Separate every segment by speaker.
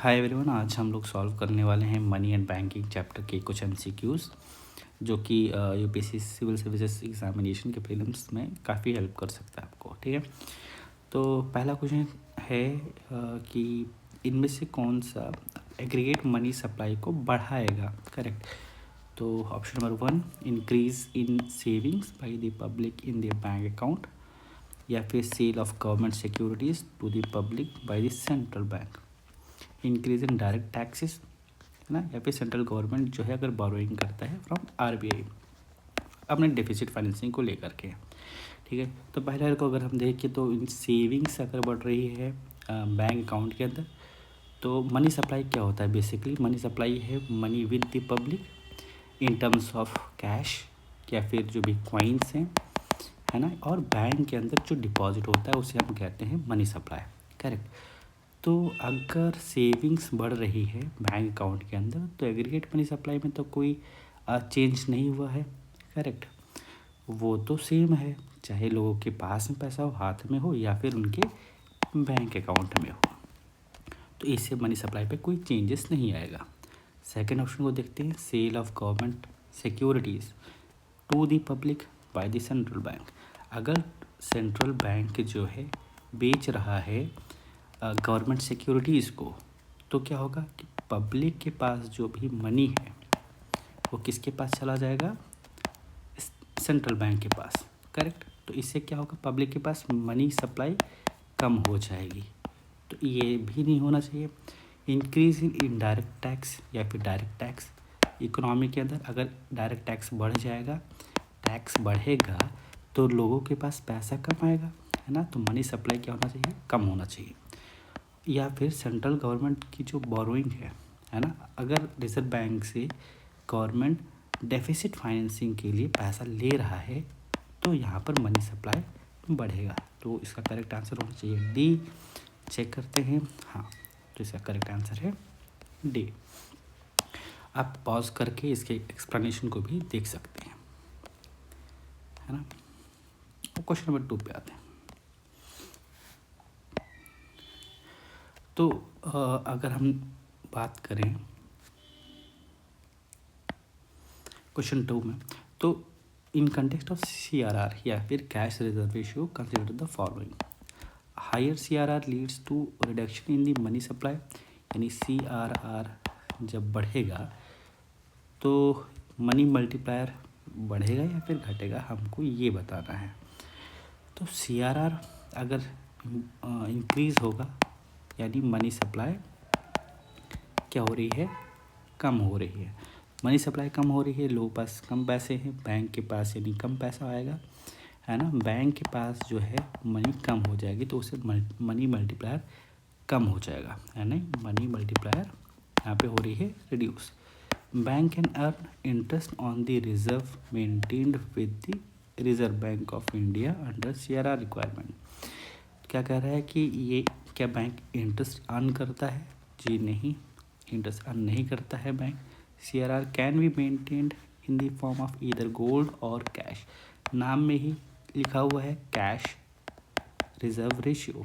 Speaker 1: Hi everyone, आज हम लोग सॉल्व करने वाले हैं मनी एंड बैंकिंग चैप्टर के कुछ एमसीक्यूज़ जो कि यूपीएससी सिविल सर्विसेज एग्जामिनेशन के प्रीलिम्स में काफ़ी हेल्प कर सकता है आपको। ठीक है, तो पहला क्वेश्चन है कि इनमें से कौन सा एग्रीगेट मनी सप्लाई को बढ़ाएगा। करेक्ट। तो option number 1, increase in savings by the public in the bank account, या फिर sale of government securities to the public by the central bank, increase in direct taxes, है ना, या फिर central government जो है अगर बोरोइंग करता है फ्रॉम आरबीआई अपने डेफिसिट फाइनेंसिंग को लेकर के। ठीक है, तो पहले को अगर हम देखें तो इन सेविंग्स अगर बढ़ रही है बैंक अकाउंट के अंदर, तो मनी सप्लाई क्या होता है? बेसिकली मनी सप्लाई है money with the public in terms of cash या फिर जो भी कॉइन्स हैं, है ना, और बैंक के अंदर जो डिपॉजिट होता है उसे हम कहते हैं मनी सप्लाई। करेक्ट। तो अगर सेविंग्स बढ़ रही है बैंक अकाउंट के अंदर तो एग्रीगेट मनी सप्लाई में तो कोई चेंज नहीं हुआ है। करेक्ट, वो तो सेम है, चाहे लोगों के पास में पैसा हो, हाथ में हो, या फिर उनके बैंक अकाउंट में हो, तो इससे मनी सप्लाई पे कोई चेंजेस नहीं आएगा। सेकंड ऑप्शन को देखते हैं, sale of government securities to the public by the central bank. अगर सेंट्रल बैंक जो है बेच रहा है गवर्नमेंट सिक्योरिटीज़ को, तो क्या होगा कि पब्लिक के पास जो भी मनी है वो किसके पास चला जाएगा? सेंट्रल बैंक के पास। करेक्ट। तो इससे क्या होगा? पब्लिक के पास मनी सप्लाई कम हो जाएगी, तो ये भी नहीं होना चाहिए। इंक्रीज इन इनडायरेक्ट टैक्स या फिर डायरेक्ट टैक्स, इकोनॉमी के अंदर अगर डायरेक्ट टैक्स बढ़ जाएगा, टैक्स बढ़ेगा तो लोगों के पास पैसा कम आएगा, है ना, तो मनी सप्लाई क्या होना चाहिए? कम होना चाहिए। या फिर सेंट्रल गवर्नमेंट की जो बोरोइंग है ना, अगर रिजर्व बैंक से गवर्नमेंट डेफिसिट फाइनेंसिंग के लिए पैसा ले रहा है तो यहाँ पर मनी सप्लाई बढ़ेगा। तो इसका करेक्ट आंसर होना चाहिए डी। चेक करते हैं, हाँ, तो इसका करेक्ट आंसर है डी। आप पॉज करके इसके एक्सप्लेनेशन को भी देख सकते हैं, है ना। क्वेश्चन नंबर 2 पे आते हैं। तो अगर हम बात करें क्वेश्चन 2 में, तो इन कंटेक्स्ट ऑफ सीआरआर या फिर cash reserve ratio consider the following. Higher CRR leads to reduction in the money supply, यानी सीआरआर जब बढ़ेगा तो मनी मल्टीप्लायर बढ़ेगा या फिर घटेगा, हमको ये बताना है। तो सीआरआर अगर इंक्रीज़ होगा यानी मनी सप्लाई क्या हो रही है? कम हो रही है। मनी सप्लाई कम हो रही है, लोगों के पास कम पैसे हैं, बैंक के पास यानी कम पैसा आएगा, है ना, बैंक के पास जो है मनी कम हो जाएगी तो उससे मनी मल्टीप्लायर कम हो जाएगा, है ना, मनी मल्टीप्लायर यहाँ पे हो रही है reduce. Bank can earn interest on the reserve maintained with the reserve bank of India under CRR requirement. क्या कह रहा है कि ये क्या बैंक इंटरेस्ट अर्न करता है? जी नहीं, इंटरेस्ट अर्न नहीं करता है bank. CRR can be maintained in the form of either gold और कैश। नाम में ही लिखा हुआ है कैश रिजर्व रेशियो,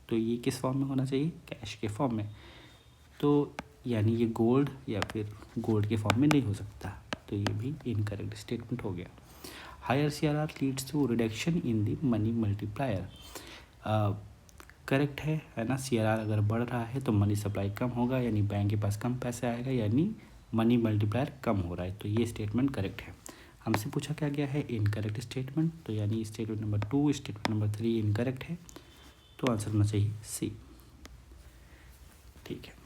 Speaker 1: तो ये किस फॉर्म में होना चाहिए? कैश के फॉर्म में। तो यानी ये गोल्ड या फिर गोल्ड के फॉर्म में नहीं हो सकता, तो ये भी इनकरेक्ट स्टेटमेंट हो गया। Higher CRR leads to reduction in the money multiplier, correct है ना। सीआरआर अगर बढ़ रहा है तो मनी सप्लाई कम होगा, यानी बैंक के पास कम पैसे आएगा, यानी मनी मल्टीप्लायर कम हो रहा है, तो ये स्टेटमेंट करेक्ट है। हमसे पूछा क्या गया है? इनकरेक्ट स्टेटमेंट, तो यानी statement number 2, statement number 3 incorrect है, तो आंसर होना चाहिए सी। ठीक है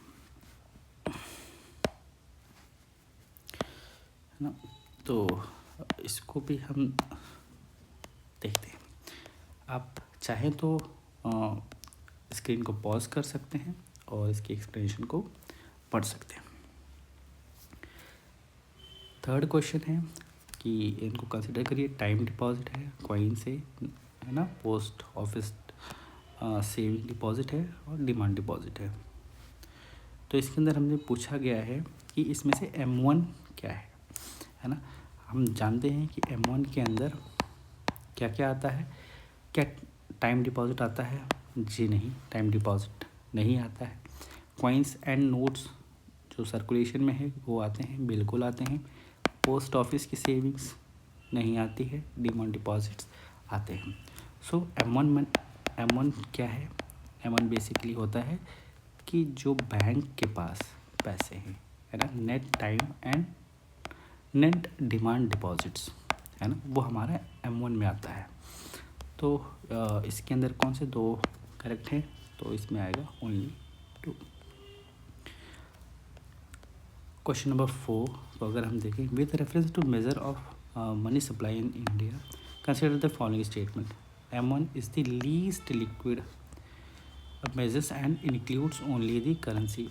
Speaker 1: ना, तो इसको भी हम देखते हैं। आप चाहें तो स्क्रीन को पॉज कर सकते हैं और इसकी एक्सप्लेनेशन को पढ़ सकते हैं। थर्ड क्वेश्चन है कि इनको कंसिडर करिए, टाइम डिपॉजिट है, कॉइन से, है ना, पोस्ट ऑफिस सेविंग डिपॉजिट है और डिमांड डिपॉजिट है। तो इसके अंदर हमने पूछा गया है कि इसमें से M1 क्या है ना। हम जानते हैं कि M1 के अंदर क्या क्या आता है? क्या टाइम डिपॉजिट आता है? जी नहीं, टाइम डिपॉजिट नहीं आता है। कॉइन्स एंड नोट्स जो सर्कुलेशन में है वो आते हैं, बिल्कुल आते हैं। पोस्ट ऑफिस की सेविंग्स नहीं आती है, डिमांड डिपॉजिट्स आते हैं। सो M1 क्या है? M1 बेसिकली होता है कि जो बैंक के पास पैसे हैं, है ना, net time and net demand deposits, है ना, वो हमारा M1 में आता है। तो इसके अंदर कौन से दो करेक्ट हैं? तो इसमें आएगा ओनली 2। क्वेश्चन नंबर 4, तो अगर हम देखें, with reference to measure of money supply in India consider the following statement. M1 is the least liquid measures and includes only the currency.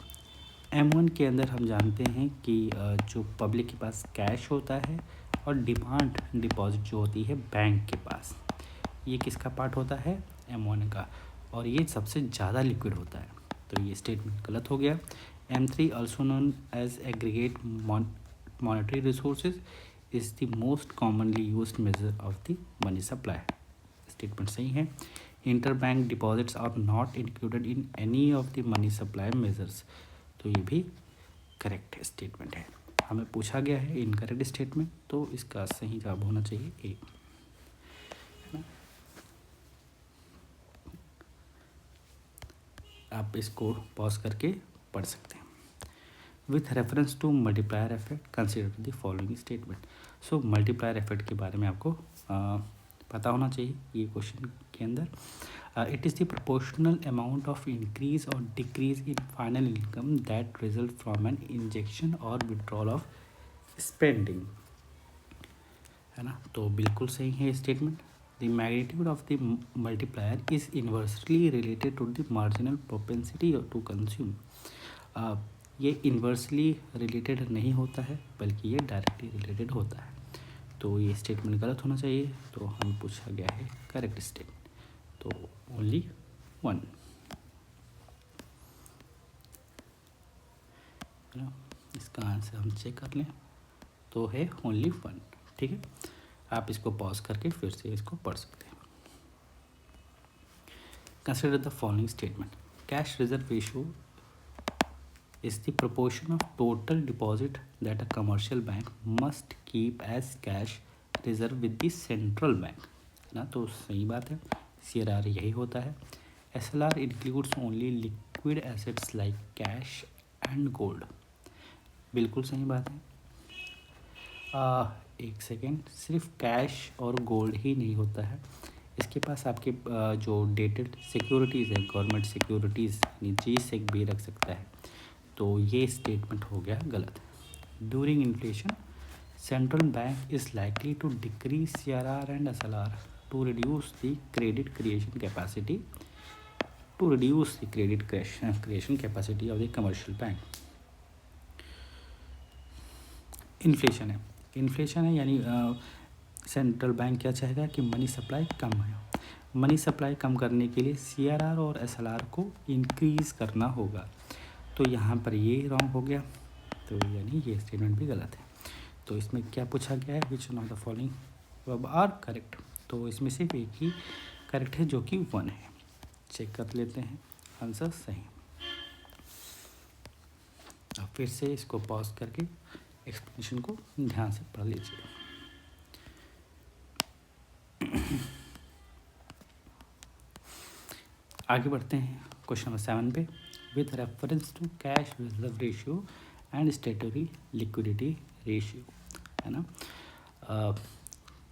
Speaker 1: M1 के अंदर हम जानते हैं कि जो पब्लिक के पास कैश होता है और डिमांड डिपॉजिट जो होती है बैंक के पास, ये किसका पार्ट होता है? M1 का, और ये सबसे ज़्यादा लिक्विड होता है। तो ये स्टेटमेंट गलत हो गया। M3 also known as aggregate monetary resources is the most commonly used measure of the money supply. Statement सही है। Interbank deposits are not included in any of the money supply measures, तो ये भी correct statement है। हमें पूछा गया है इनकरेक्ट स्टेटमेंट, तो इसका सही जवाब होना चाहिए ए। आप इसको पॉज करके पढ़ सकते हैं। With reference to multiplier effect consider the following statement. So multiplier effect के बारे में आपको पता होना चाहिए ये क्वेश्चन के अंदर। It is the proportional amount of increase और decrease in final income that result from an injection और विड्रॉल ऑफ स्पेंडिंग, है ना। तो बिल्कुल सही है statement. The magnitude of the multiplier is inversely related to the marginal propensity to consume. ये inversely related नहीं होता है, बल्कि ये डायरेक्टली रिलेटेड होता है। तो ये स्टेटमेंट गलत होना चाहिए। तो हमें पूछा गया है करेक्ट स्टेटमेंट, तो ओनली 1, है ना। इसका आंसर हम चेक कर लें, तो है ओनली 1। ठीक है, आप इसको पॉज करके फिर से इसको पढ़ सकते हैं। Consider the following statement. Cash reserve ratio is the proportion of total deposit that a commercial bank must keep as cash reserve with the central bank, है ना। तो सही बात है, CRR यही होता है। SLR includes only liquid assets like cash and gold, बिल्कुल सही बात है। एक सेकेंड, सिर्फ कैश और गोल्ड ही नहीं होता है, इसके पास आपके जो डेटेड सिक्योरिटीज़ है, गवर्नमेंट सिक्योरिटीज़ यानी G-Sec भी रख सकता है। तो ये स्टेटमेंट हो गया गलत। During inflation central bank is likely to decrease CRR and SLR to reduce the credit creation capacity of the commercial bank. Inflation है यानी सेंट्रल बैंक क्या चाहेगा कि मनी सप्लाई कम है। मनी सप्लाई कम करने के लिए CRR और SLR को इंक्रीज़ करना होगा। तो यहाँ पर ये रॉन्ग हो गया, तो यानी ये स्टेटमेंट भी गलत है। तो इसमें क्या पूछा गया है, which one of the following verb are correct. तो इसमें सिर्फ एक ही करेक्ट है जो कि 1 है। चेक कर लेते हैं, आंसर सही। अब फिर से इसको पॉज करके एक्सप्लेनेशन को ध्यान से पढ़ लीजिए। आगे बढ़ते हैं क्वेश्चन नंबर 7 पे। With reference to cash reserve ratio and statutory liquidity ratio, है ना।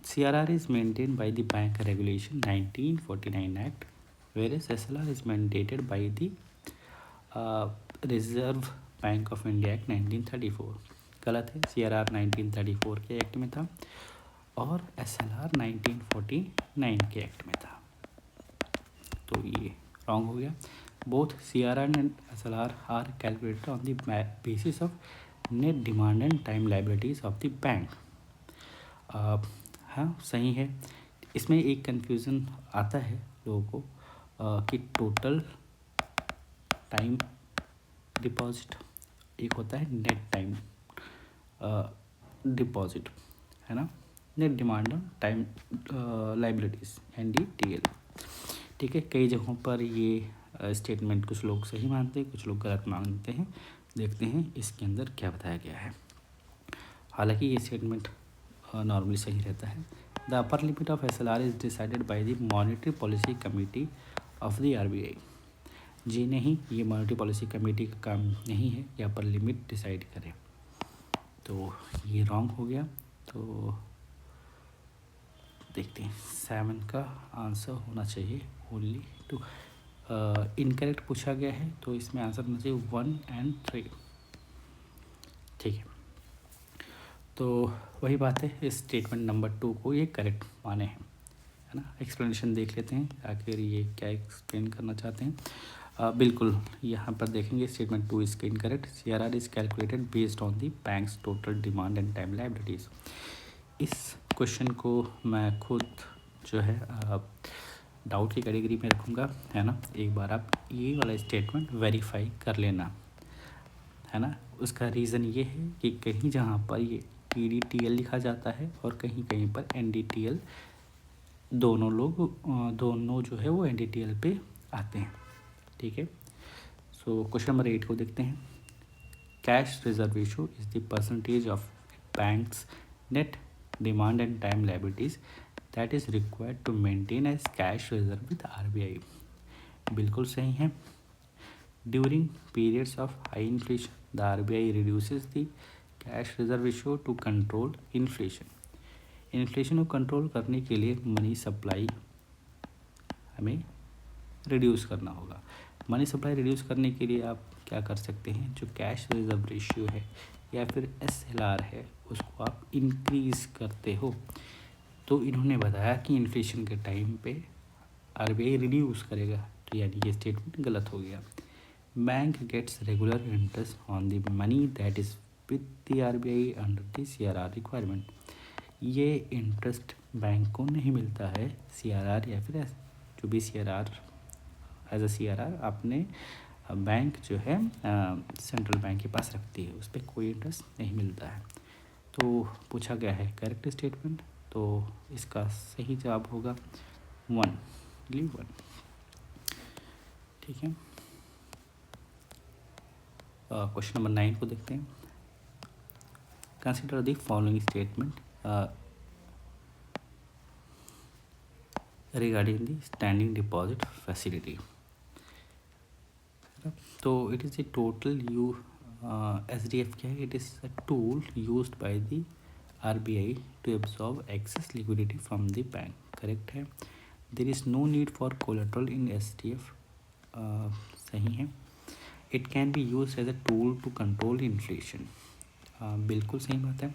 Speaker 1: CRR is maintain by the bank regulation 1949 act, whereas SLR is mandated by the reserve bank of India act 1934। गलत है, CRR 1934 के act में था और SLR 1949 के act में था, तो ये रॉन्ग हो गया। Both CRR and SLR are calculated on the basis of net demand and time liabilities of the bank. हाँ सही है। इसमें एक कन्फ्यूज़न आता है लोगों को कि टोटल टाइम डिपॉजिट एक होता है नेट टाइम डिपॉजिट, है ना, net demand on time liabilities NDTL। ठीक है, कई जगहों पर ये स्टेटमेंट कुछ लोग सही मानते हैं, कुछ लोग गलत मानते हैं। देखते हैं इसके अंदर क्या बताया गया है। हालांकि ये स्टेटमेंट नॉर्मली सही रहता है। The upper limit of SLR is decided by the monetary policy committee of the RBI। जी नहीं, ये मॉनेटरी पॉलिसी कमेटी का काम नहीं है कि अपर लिमिट डिसाइड करें, तो ये रॉन्ग हो गया। तो देखते हैं 7 का आंसर होना चाहिए ओनली 2। इनकरेक्ट पूछा गया है, तो इसमें आंसर होना चाहिए 1 और 3। ठीक है, तो वही बात है, इस स्टेटमेंट नंबर 2 को ये करेक्ट माने हैं, है ना। एक्सप्लेनेशन देख लेते हैं आखिर ये क्या एक्सप्लेन करना चाहते हैं। बिल्कुल यहाँ पर देखेंगे स्टेटमेंट 2 इसका incorrect. CRR is calculated based on the banks total demand and time liabilities. इस क्वेश्चन को मैं खुद जो है डाउट की कैटेगरी में रखूँगा, है ना। एक बार आप ये वाला स्टेटमेंट वेरीफाई कर लेना, है ना। उसका रीज़न ये है कि कहीं जहाँ पर ये PDTL लिखा जाता है और कहीं कहीं पर NDTL, दोनों जो है वो NDTL पे आते हैं। ठीक है, सो क्वेश्चन नंबर 8 को देखते हैं। Cash reserve ratio is the percentage of banks net demand and time liabilities that is required to maintain as cash reserve with RBI। बिल्कुल सही है। During periods of high inflation the RBI reduces the cash reserve ratio to control inflation। Inflation को control करने के लिए money supply हमें reduce करना होगा। मनी सप्लाई रिड्यूस करने के लिए आप क्या कर सकते हैं, जो कैश रिजर्व रेशियो है या फिर SLR है उसको आप इंक्रीज़ करते हो। तो इन्होंने बताया कि इन्फ्लेशन के टाइम पे RBI रिड्यूस करेगा, तो यानी ये स्टेटमेंट गलत हो गया। Bank gets regular interest on the money that is with the RBI under the CRR requirement. ये इंटरेस्ट बैंक को नहीं मिलता है CRR या फिर जो भी CRR एज अ CRR अपने बैंक जो है सेंट्रल बैंक के पास रखती है, उस पर कोई इंटरेस्ट नहीं मिलता है। तो पूछा गया है करेक्ट स्टेटमेंट, तो इसका सही जवाब होगा 1। ठीक है, क्वेश्चन नंबर 9 को देखते हैं। Consider the following statement regarding the standing deposit facility. तो it is a total SDF क्या है, it is a tool used by the RBI to absorb excess liquidity from the bank. Correct है। There is no need for collateral in SDF। सही है। It can be use as a tool to control inflation. बिल्कुल सही बात है।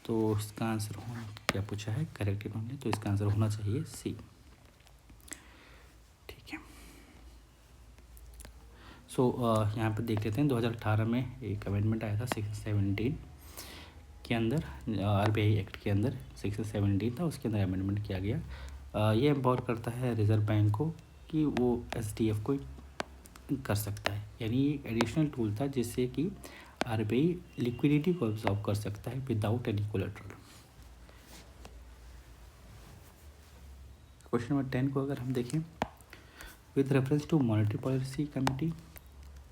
Speaker 1: तो इसका answer क्या पूछा है करेक्ट इन्होंने, तो इसका आंसर होना चाहिए C। ठीक है, सो यहाँ पर देख लेते हैं 2018 में एक अमेंडमेंट आया था सेक्शन 17 के अंदर, RBI एक्ट के अंदर सेक्शन 17 था, उसके अंदर अमेंडमेंट किया गया। ये एम्पावर करता है रिजर्व बैंक को कि वो SDF को कर सकता है, यानी ये एडिशनल टूल था जिससे कि RBI लिक्विडिटी को ऑब्जॉर्व कर सकता है without any collateral. Question number 10 को अगर हम देखें, with reference to monetary policy committee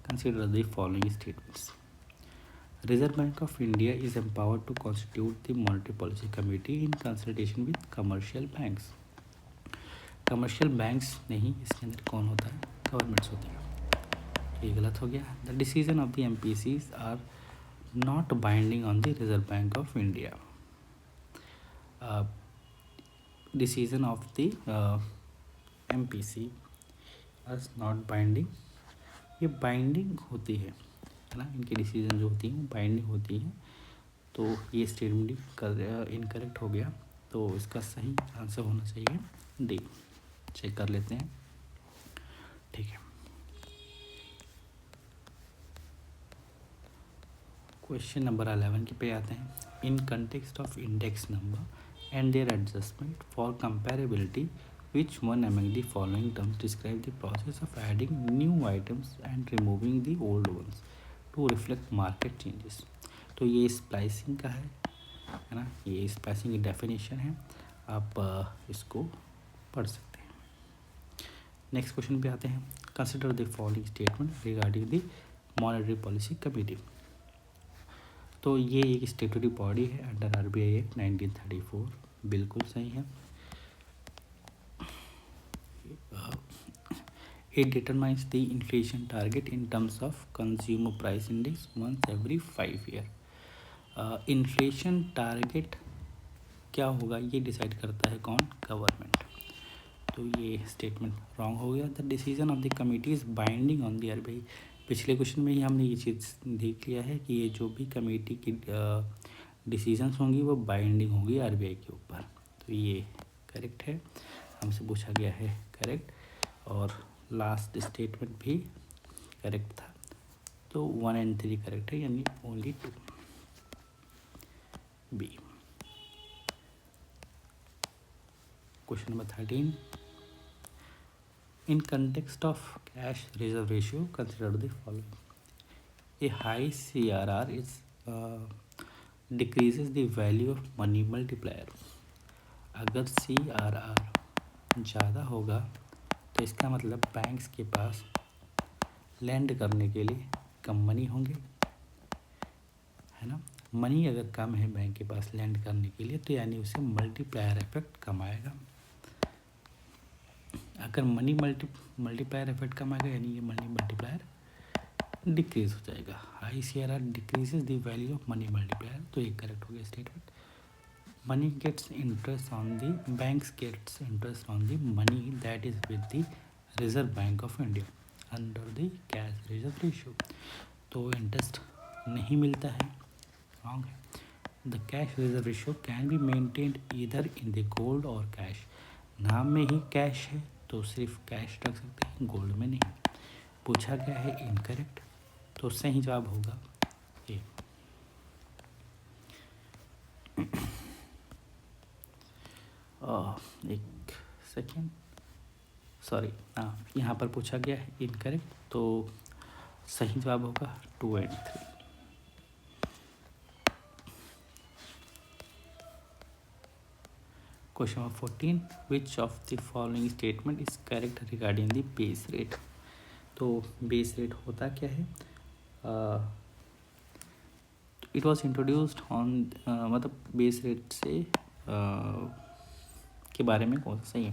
Speaker 1: consider the following statements. Reserve bank of India is empowered to constitute the monetary policy committee in consultation with commercial banks. Commercial banks नहीं, इसके अंदर कौन होता है, गवर्नमेंट्स होती है। ये गलत हो गया। The decision of the MPCs are not binding on the reserve bank of India. Decision of the MPC are not binding, ये बाइंडिंग होती है ना, इनकी डिसीजन जो होती हैं बाइंडिंग होती है। तो ये स्टेटमेंट इनकरेक्ट हो गया, तो इसका सही आंसर होना चाहिए D। चेक कर लेते हैं। ठीक है, क्वेश्चन नंबर 11 के पे आते हैं। In context of index number and their adjustment for comparability which one among the following terms describe the process of adding new items and removing the old ones to reflect market changes. तो ये splicing का है ना, ये splicing की definition है, आप इसको पढ़ सकते हैं। नेक्स्ट क्वेश्चन पे आते हैं। Consider the following statement regarding the monetary policy committee. तो ये एक स्टेटरी बॉडी है अंडर आरबीआई एक्ट 1934, बिल्कुल सही है। It determines the inflation target in terms of consumer price index once every 5 year। Inflation target क्या होगा ये डिसाइड करता है कौन? गवर्नमेंट। तो ये स्टेटमेंट रॉन्ग हो गया। The decision of the committee is binding on the RBI. पिछले क्वेश्चन में ही हमने ये चीज़ देख लिया है कि ये जो भी कमेटी की डिसीजंस होंगी वो बाइंडिंग होंगी आरबीआई के ऊपर। तो ये करेक्ट है, हमसे पूछा गया है करेक्ट। और लास्ट स्टेटमेंट भी करेक्ट था। तो 1 and 3 करेक्ट है, यानी only 2 B. Question number 13, in context of cash reserve ratio consider the following. A high CRR is decreases the value of money multiplier. अगर CRR ज़्यादा होगा तो इसका मतलब बैंक्स के पास लैंड करने के लिए कम मनी होंगे, है ना। मनी अगर कम है बैंक के पास लैंड करने के लिए, तो यानी उसे मल्टीप्लायर इफेक्ट कम आएगा। अगर मनी मल्टीप्लायर इफेक्ट कम आएगा, यानी ये मनी मल्टीप्लायर डिक्रीज हो जाएगा। High CRR decreases the value of money multiplier. तो ये करेक्ट हो गया statement. Money gets interest on the banks gets interest on the money that is with the Reserve Bank of India under the cash reserve ratio। तो interest नहीं मिलता है, wrong है। The cash reserve ratio can be maintained either in the gold और cash. नाम में ही cash है तो सिर्फ कैश रख सकते हैं, गोल्ड में नहीं। पूछा गया है इनकरेक्ट, तो सही जवाब होगा ए। एक सेकेंड, सॉरी, हाँ, यहाँ पर पूछा गया है इनकरेक्ट, तो सही जवाब होगा 2 and 3। Question number 14, which of the following statement is correct regarding the base rate. तो बेस रेट होता क्या है? इट वॉज इंट्रोड्यूस्ड ऑन, मतलब बेस रेट से के बारे में कौन सा सही है?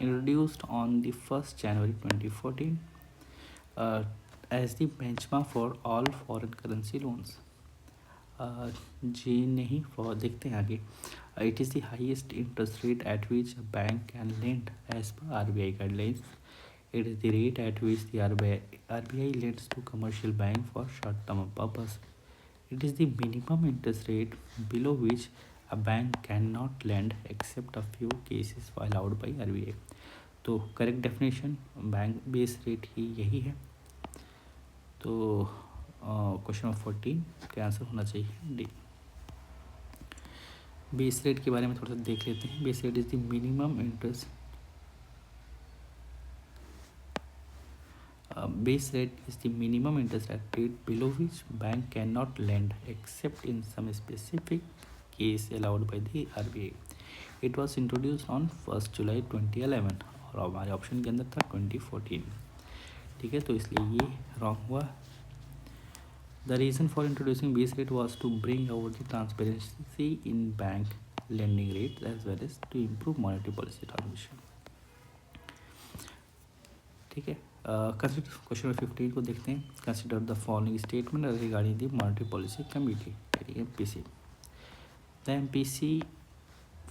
Speaker 1: Introduced on the 1 January 2014 as the benchmark for all foreign currency loans. जी नहीं, फॉर देखते हैं आगे। It is the highest interest rate at which bank can land as per RBI guidelines. It is the rate at which the RBI lends to commercial bank for short term purpose. It is the minimum interest rate below which a bank cannot lend except a few cases allowed by RBI। तो correct definition bank base rate ही यही है। तो question number 14 का answer होना चाहिए D. Base rate के बारे में थोड़ा सा देख लेते हैं। Base rate is the minimum interest base rate is the minimum interest rate below which bank cannot lend except in some specific case allowed by the RBI। It was introduced on 1 July 2011 और हमारे option के अंदर था 2014। ठीक है, तो इसलिए ये रॉन्ग हुआ। The reason for introducing base rate was to bring out the transparency in bank lending rates as well as to improve monetary policy transmission। ठीक है, कंसिडर क्वेश्चन नंबर 15 को देखते हैं। Consider the following statement regarding the monetary policy committee MPC। The MPC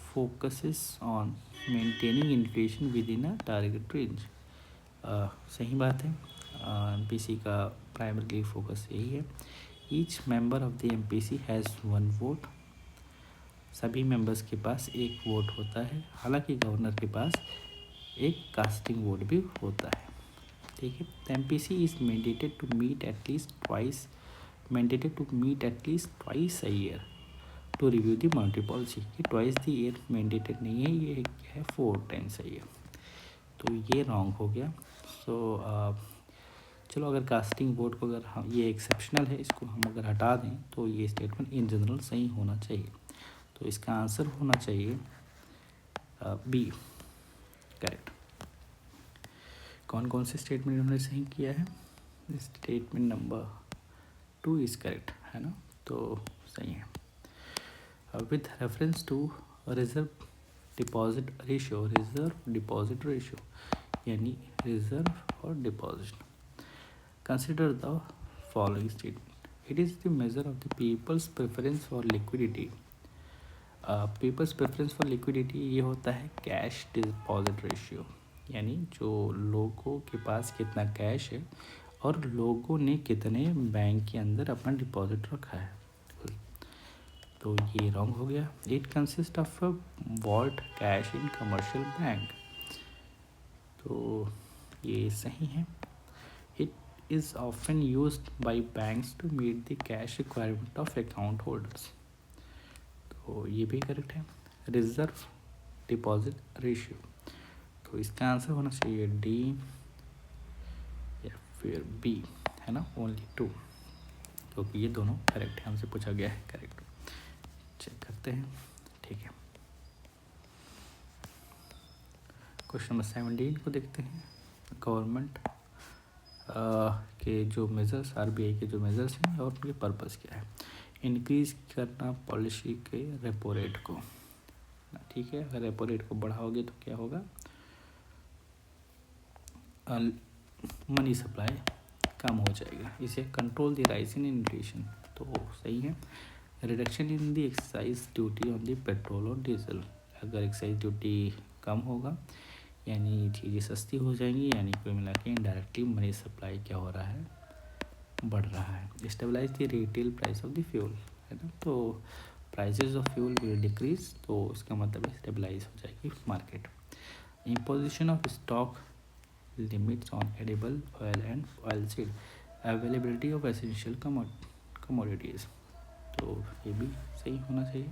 Speaker 1: focuses on maintaining inflation with in a target range. सही बात है, MPC का primary focus यही है। Each member of the MPC has 1 vote. सभी members के पास एक vote होता है, हालांकि गवर्नर के पास एक कास्टिंग वोट भी होता है। ठीक है, MPC is mandated to meet at least twice a year to review the monetary policy। ये twice the year mandated नहीं है, ये है 4 times a year। तो ये रॉन्ग हो गया। सो चलो, अगर कास्टिंग वोट को अगर हम, ये एक्सेप्शनल है, इसको हम अगर हटा दें तो ये स्टेटमेंट इन जनरल सही होना चाहिए। तो इसका आंसर होना चाहिए बी, करेक्ट। कौन कौन से स्टेटमेंट उन्होंने सही किया है? स्टेटमेंट नंबर 2 इज़ करेक्ट, है ना, तो सही है। With reference to reserve deposit ratio, reserve deposit ratio यानी रिजर्व और deposit, consider the following statement, it is the measure of the people's preference for liquidity. People's preference for liquidity ये होता है कैश डिपॉजिट रेशियो, यानी जो लोगों के पास कितना कैश है और लोगों ने कितने बैंक के अंदर अपना डिपॉजिट रखा है। तो ये रॉन्ग हो गया। It consist of vault cash in commercial bank, तो ये सही है। It is often used by banks to meet the cash requirement of account holders, तो ये भी करेक्ट है। रिजर्व डिपॉजिट रेशियो, तो इसका आंसर होना चाहिए डी या फिर बी, है ना, ओनली 2, क्योंकि ये दोनों करेक्ट है, हमसे पूछा गया है करेक्ट। चेक करते हैं, ठीक है। क्वेश्चन नंबर 17 को देखते हैं। गवर्नमेंट के जो मेजर्स, आरबीआई के जो मेजर्स हैं और उनके पर्पस क्या है। इंक्रीज करना पॉलिसी के रेपो रेट को, ठीक है। अगर रेपो रेट को बढ़ाओगे तो क्या होगा, मनी सप्लाई कम हो जाएगा। इसे control the rise in inflation, तो सही है। Reduction in the excise duty on the petrol और डीजल, अगर एक्साइज ड्यूटी कम होगा यानी चीज़ें सस्ती हो जाएंगी, यानी कोई मिला के इनडायरेक्टली मनी सप्लाई क्या हो रहा है, बढ़ रहा है। Stabilise the retail price of the fuel, है ना, तो prices of fuel will decrease, तो इसका मतलब स्टेबलाइज हो जाएगी market. Imposition of stock limits on edible oil and oil seed, availability of essential commodities, तो ये भी सही होना चाहिए।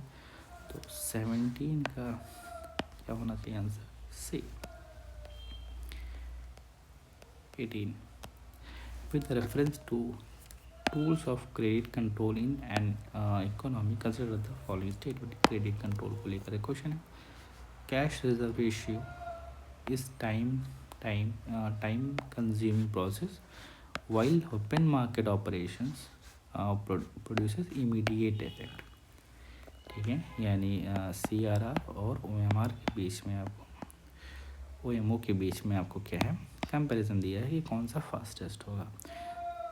Speaker 1: तो 17 का क्या होना चाहिए answer, C. 18 with reference to tools of credit control in an economy, consider the following statement। Credit control को लेकर क्वेश्चन है। Cash reserve ratio is time consuming process while open market operations produces immediate effect, ठीक है। यानी CRR और OMR के बीच में आपको, OMO के बीच में आपको क्या है, कंपैरिजन दिया है कि कौन सा फास्टेस्ट होगा।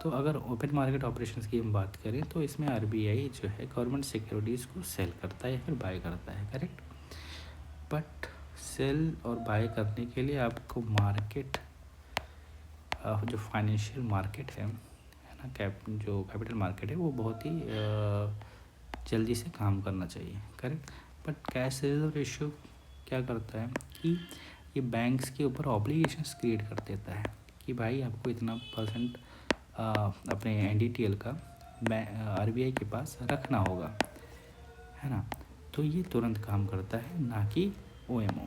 Speaker 1: तो अगर ओपन मार्केट ऑपरेशंस की हम बात करें तो इसमें आरबीआई जो है गवर्नमेंट सिक्योरिटीज़ को सेल करता है या फिर बाय करता है, करेक्ट। बट सेल और बाय करने के लिए आपको मार्केट, जो फाइनेंशियल मार्केट है ना, जो कैपिटल मार्केट है, वो बहुत ही जल्दी से काम करना चाहिए, correct. But cash reserve ratio क्या करता है कि ये बैंक्स के ऊपर ऑब्लिगेशंस क्रिएट कर देता है कि भाई आपको इतना परसेंट अपने NDTL का आरबीआई के पास रखना होगा, है ना। तो ये तुरंत काम करता है, ना कि OMO।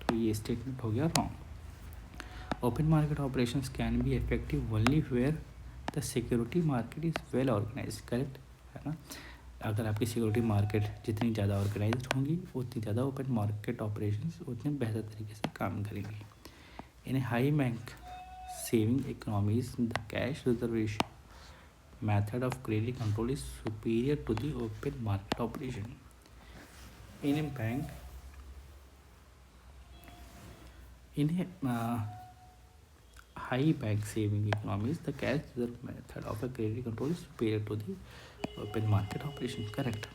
Speaker 1: तो ये स्टेटमेंट हो गया wrong. Open market operations can be effective only where the security market is well organise, correct, है ना। अगर आपकी सिक्योरिटी मार्केट जितनी ज़्यादा ऑर्गेनाइज होंगी उतनी ज़्यादा ओपन मार्केट ऑपरेशंस उतने बेहतर तरीके से काम करेंगी। इन high bank saving economies the cash reservation method of credit control is superior to the open market operation. In a high bank saving economies, the cash reserve method of a credit control is superior to the open market operation, correct,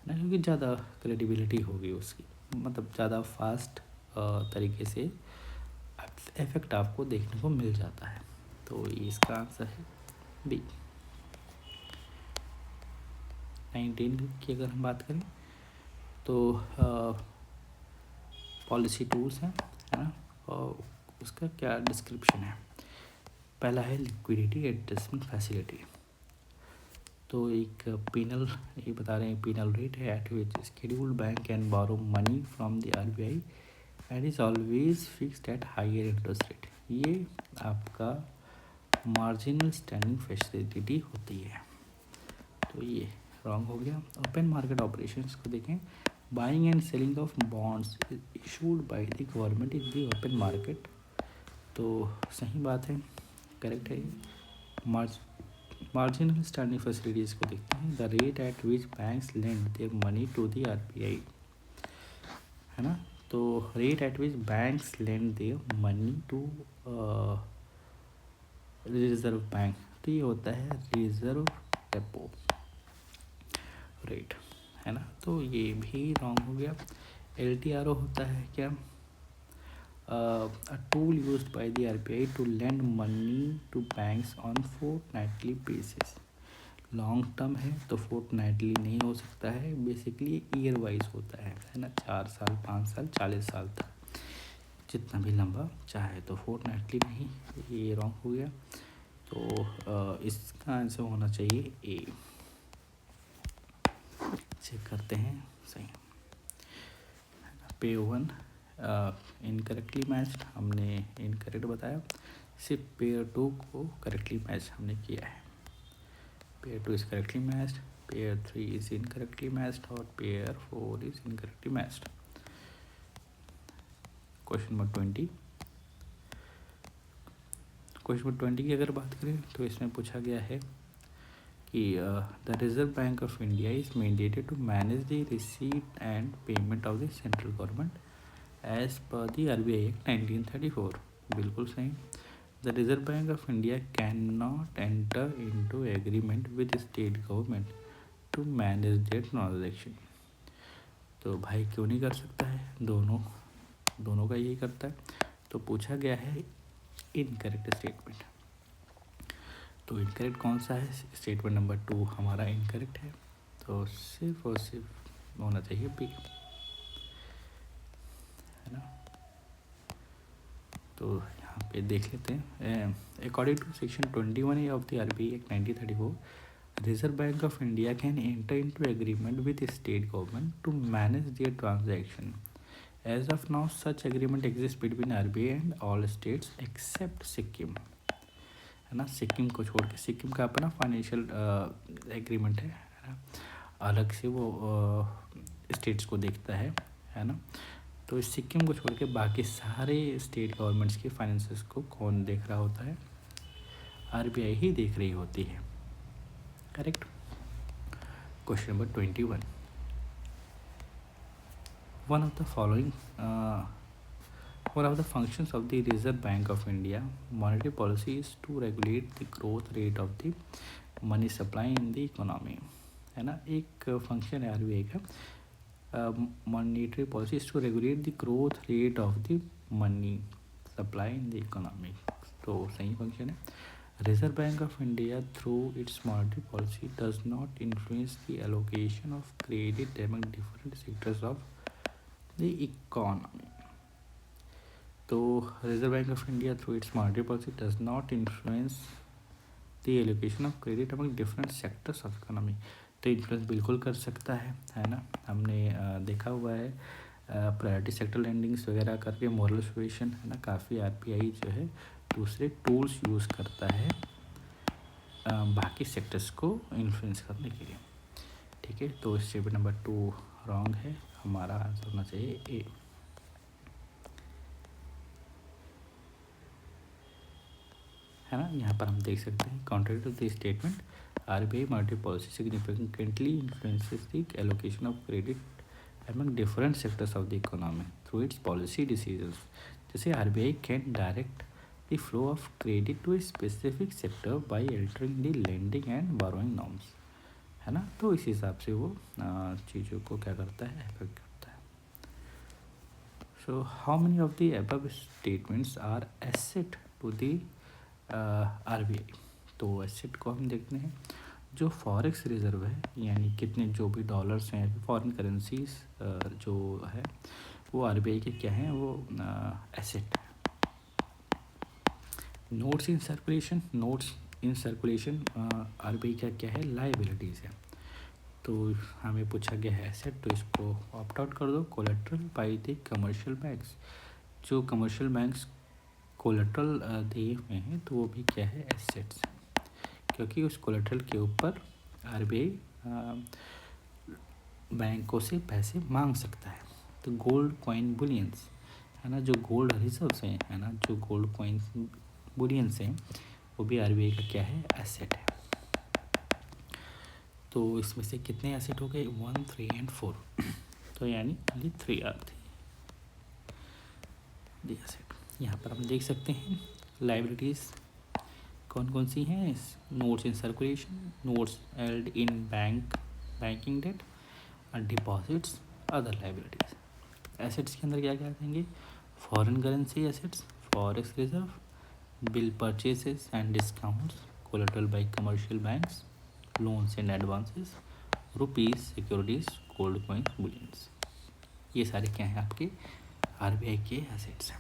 Speaker 1: ना, क्योंकि ज़्यादा credibility होगी उसकी, मतलब ज़्यादा fast तरीके से effect आपको देखने को मिल जाता है। तो इसका आंसर है बी। 19 की अगर हम बात करें तो पॉलिसी टूल्स हैं, है ना, और उसका क्या डिस्क्रिप्शन है। पहला है लिक्विडिटी एडजस्टमेंट फैसिलिटी, तो एक पीनल, ये बता रहे हैं पीनल रेट है at which scheduled bank can borrow money from the RBI and is always fixed at higher interest rate. ये आपका मार्जिनल स्टैंडिंग फैसिलिटी होती है, तो ये रॉन्ग हो गया। ओपन मार्केट ऑपरेशंस को देखें। Buying and selling of bonds issued by the government in the open market तो सही बात है, करेक्ट है। मार्जिनल स्टैंडिंग फैसिलिटीज़ को देखते हैं। The rate at which banks lend their money to the RBI, है ना। तो rate at which banks lend their money to reserve bank, तो ये होता है रिजर्व रेपो रेट, है ना। तो ये भी रॉन्ग हो गया। LTRO होता है क्या, a tool used by the RBI to lend money to banks on fortnightly basis। Long term है तो फोर्टनाइटली नहीं हो सकता है, बेसिकली ईयर वाइज होता है ना। 4 साल, 5 साल, 40 साल तक, जितना भी लंबा चाहे, तो फोर्टनाइटली नहीं, ये रॉन्ग हो गया। तो इसका आंसर होना चाहिए ए। चेक करते हैं, सही पे 1 इनकरेक्टली मैच्ड, हमने इनकरेक्ट बताया। सिर्फ पेयर 2 को करेक्टली मैच हमने किया है। Pair 2 is correctly matched, pair 3 is incorrectly matched और pair 4 is incorrectly matched. Question number 20। Question number 20 की अगर बात करें तो इसमें पूछा गया है कि the reserve bank of India is mandated to manage the receipt and payment of the central government as per the RBI act 1934। बिल्कुल सही। The reserve bank of India can not enter into agreement with state government to manage their transaction. तो भाई क्यों नहीं कर सकता है, दोनों का यही करता है। तो पूछा गया है इनकरेक्ट स्टेटमेंट। तो इनकरेक्ट कौन सा है, स्टेटमेंट नंबर 2 हमारा इनकरेक्ट है। तो सिर्फ और सिर्फ होना चाहिए बी, है ना। तो यहाँ पे देख लेते हैं। According to section 21A of the RBI act 1934, reserve bank of India can enter into agreement with state government to manage their transaction. As of now such agreement exist between RBI and all states except Sikkim, है ना। सिक्किम को छोड़ के, सिक्किम का अपना financial agreement है ना, अलग से वो स्टेट्स को देखता है ना। तो इस सिक्किम को छोड़ के बाकी सारे स्टेट गवर्नमेंट्स के फाइनेंसेस को कौन देख रहा होता है, RBI ही देख रही होती है, correct. Question number 21। One of the following One of the functions of the Reserve Bank of India monetary policy is to regulate the growth rate of the money supply in the economy, है ना। एक function है RBI का, monetary policy is to regulate the growth rate of the money supply in the economy. तो सही function है। Reserve bank of India through its monetary policy does not influence the allocation of credit among different sectors of the economy. तो Reserve bank of India through its monetary policy does not influence the allocation of credit among different sectors of economy. तो influence बिल्कुल कर सकता है ना। हमने देखा हुआ है प्रायोरिटी सेक्टर लैंडिंग्स वगैरह करके मॉरल सुएशन, है ना। काफ़ी RBI जो है दूसरे टूल्स यूज़ करता है बाकी सेक्टर्स को इन्फ्लुएंस करने के लिए, ठीक है। तो स्टेटमेंट नंबर 2 रॉन्ग है, हमारा आंसर होना चाहिए ए। है ना। यहाँ पर हम देख सकते हैं contrary to the statement RBI monetary policy significantly influences the allocation of credit among different sectors of the economy through its policy decisions. जैसे RBI can direct the flow of credit to a specific sector by altering the lending and borrowing norms, है ना। तो इस हिसाब से वो चीज़ों को क्या करता है, अफेक्ट करता है। So how many of the above statements are asset to the RBI। तो एसेट को हम देखते हैं, जो फॉरेक्स रिजर्व है, यानी कितने जो भी डॉलर्स हैं, फॉरेन करेंसीज जो है वो RBI के क्या हैं, वो एसेट है। नोट्स इन सर्कुलेशन RBI का क्या है, लाइबिलिटीज़ है। तो हमें पूछा गया है एसेट, तो इसको ऑप्ट आउट कर दो। Collateral by the commercial banks, जो कमर्शियल बैंक्स कोलेट्रल दिए हुए हैं तो वो भी क्या है, एसेट्स, क्योंकि उस कोलेट्रल के ऊपर RBI बैंकों से पैसे मांग सकता है। तो गोल्ड कॉइन बुलियंस, है ना, जो गोल्ड रिजर्व्स हैं, है ना, जो गोल्ड कॉइन्स बुलियंस हैं, वो भी आरबीआई का क्या है, एसेट है। तो इसमें से कितने एसेट हो गए, 1, 3 एंड 4, तो यानी ओनली 3 आर दी एसेट। यहाँ पर हम देख सकते हैं लाइबिलिटीज़ कौन कौन सी हैं, notes in circulation, notes held in banking debt, deposits, other liabilities. Assets के अंदर क्या क्या आएंगे, foreign currency assets, forex reserve, bill purchases and discounts, collateral by commercial banks, loans and advances, rupees, securities, gold coins, bullions. ये सारे क्या हैं, आपके आरबीआई के एसेट्स हैं।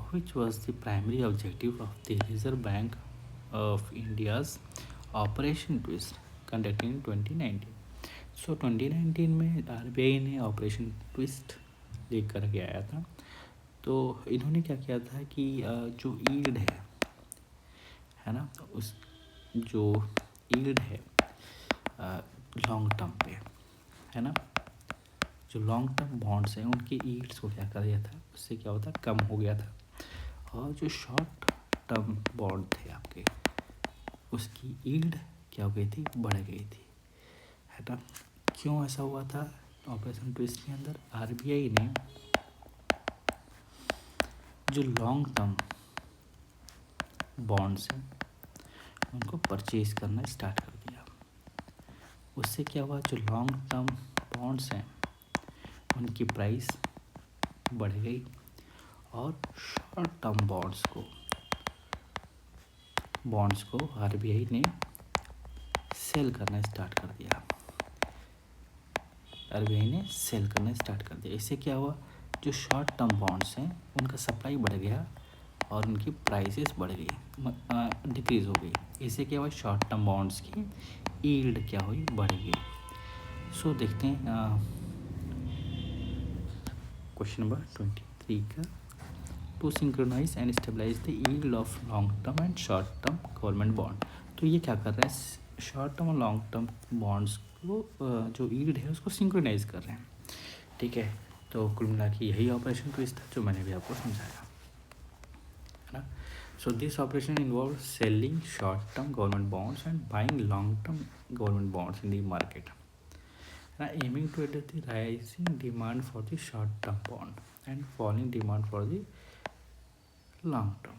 Speaker 1: Which was the primary objective of the Reserve Bank of India's Operation Twist conducted in 2019? So 2019 में RBI ने operation twist लेकर के आया था। तो इन्होंने क्या किया था कि जो यील्ड है ना, उस जो यील्ड है लॉन्ग टर्म पे, है ना, जो लॉन्ग टर्म बॉन्ड्स हैं उनकी यील्ड्स को क्या कर दिया था, उससे क्या होता, कम हो गया था। और जो शॉर्ट टर्म बॉन्ड थे आपके, उसकी यील्ड क्या हो गई थी, बढ़ गई थी, है ना। क्यों ऐसा हुआ था ऑपरेशन ट्विस्ट के अंदर, आरबीआई ने जो लॉन्ग टर्म बॉन्ड्स हैं उनको परचेज करना स्टार्ट कर दिया। उससे क्या हुआ, जो लॉन्ग टर्म बॉन्ड्स हैं उनकी प्राइस बढ़ गई और शॉर्ट टर्म बॉन्ड्स को आरबीआई ने सेल करना स्टार्ट कर दिया। इससे क्या हुआ, जो शॉर्ट टर्म बॉन्ड्स हैं उनका सप्लाई बढ़ गया और उनकी प्राइसेस बढ़ गई, डिक्रीज़ हो गई। इससे क्या हुआ, शॉर्ट टर्म बॉन्ड्स की यील्ड क्या हुई, बढ़ गई। सो देखते हैं क्वेश्चन नंबर 23 का, to synchronise and stabilise the yield of long term and short term government bond. तो ये क्या कर रहे हैं, शॉर्ट टर्म और लॉन्ग टर्म बॉन्ड्स को जो यील्ड है उसको सिंक्रोनाइज कर रहे हैं, ठीक है। तो कुल मिला के यही ऑपरेशन ट्विस्ट था जो मैंने भी आपको समझाया, है ना। So this operation involve selling short term government bonds and buying long term government bonds in the market, aiming to address the rising demand for the short term bond and falling demand for the long term